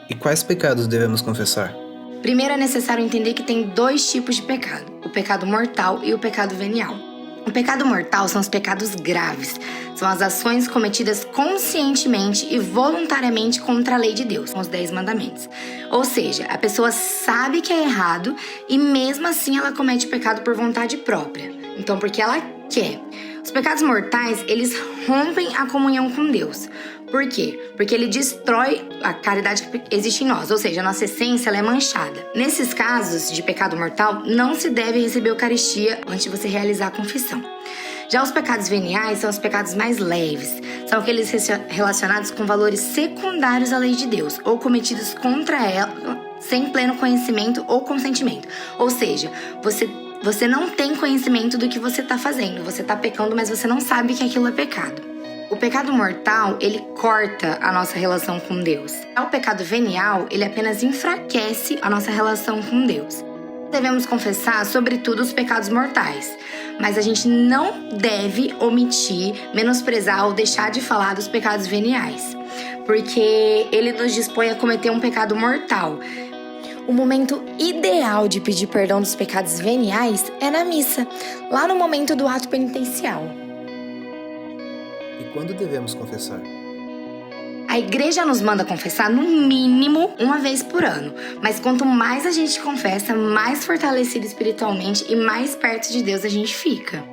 E quais pecados devemos confessar? Primeiro é necessário entender que tem dois tipos de pecado: o pecado mortal e o pecado venial. O pecado mortal são os pecados graves, são as ações cometidas conscientemente e voluntariamente contra a lei de Deus, com os 10 mandamentos. Ou seja, a pessoa sabe que é errado e mesmo assim ela comete o pecado por vontade própria. Então, porque ela quer. Os pecados mortais, eles rompem a comunhão com Deus. Por quê? Porque ele destrói a caridade que existe em nós, ou seja, a nossa essência ela é manchada. Nesses casos de pecado mortal, não se deve receber Eucaristia antes de você realizar a confissão. Já os pecados veniais são os pecados mais leves, são aqueles relacionados com valores secundários à lei de Deus, ou cometidos contra ela sem pleno conhecimento ou consentimento. Ou seja, você não tem conhecimento do que você está fazendo, você está pecando, mas você não sabe que aquilo é pecado. O pecado mortal, ele corta a nossa relação com Deus. O pecado venial, ele apenas enfraquece a nossa relação com Deus. Devemos confessar, sobretudo, os pecados mortais, mas a gente não deve omitir, menosprezar ou deixar de falar dos pecados veniais, porque ele nos dispõe a cometer um pecado mortal. O momento ideal de pedir perdão dos pecados veniais é na missa, lá no momento do ato penitencial. E quando devemos confessar? A igreja nos manda confessar no mínimo uma vez por ano, mas quanto mais a gente confessa, mais fortalecido espiritualmente e mais perto de Deus a gente fica.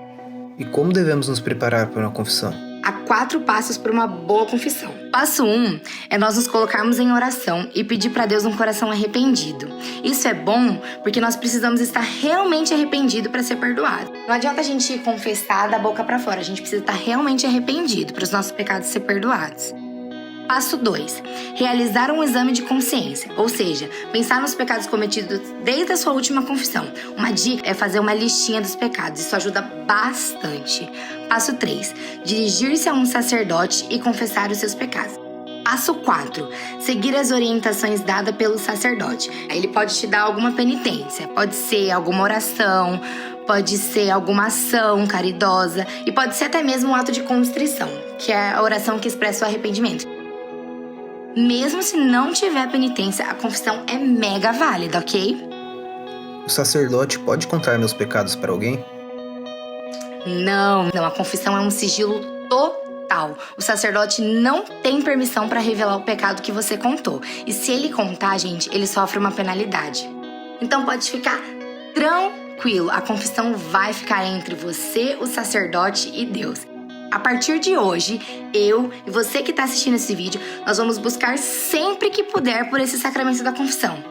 E como devemos nos preparar para uma confissão? Há 4 passos para uma boa confissão. Passo 1 é nós nos colocarmos em oração e pedir para Deus um coração arrependido. Isso é bom porque nós precisamos estar realmente arrependido para ser perdoado. Não adianta a gente confessar da boca para fora, a gente precisa estar realmente arrependido para os nossos pecados ser perdoados. Passo 2. Realizar um exame de consciência, ou seja, pensar nos pecados cometidos desde a sua última confissão. Uma dica é fazer uma listinha dos pecados, isso ajuda bastante. Passo 3. Dirigir-se a um sacerdote e confessar os seus pecados. Passo 4. Seguir as orientações dadas pelo sacerdote. Ele pode te dar alguma penitência, pode ser alguma oração, pode ser alguma ação caridosa e pode ser até mesmo um ato de contrição, que é a oração que expressa o arrependimento. Mesmo se não tiver penitência, a confissão é mega válida, ok? O sacerdote pode contar meus pecados para alguém? Não, a confissão é um sigilo total. O sacerdote não tem permissão para revelar o pecado que você contou. E se ele contar, gente, ele sofre uma penalidade. Então pode ficar tranquilo, a confissão vai ficar entre você, o sacerdote e Deus. A partir de hoje, eu e você que está assistindo esse vídeo, nós vamos buscar sempre que puder por esse sacramento da confissão.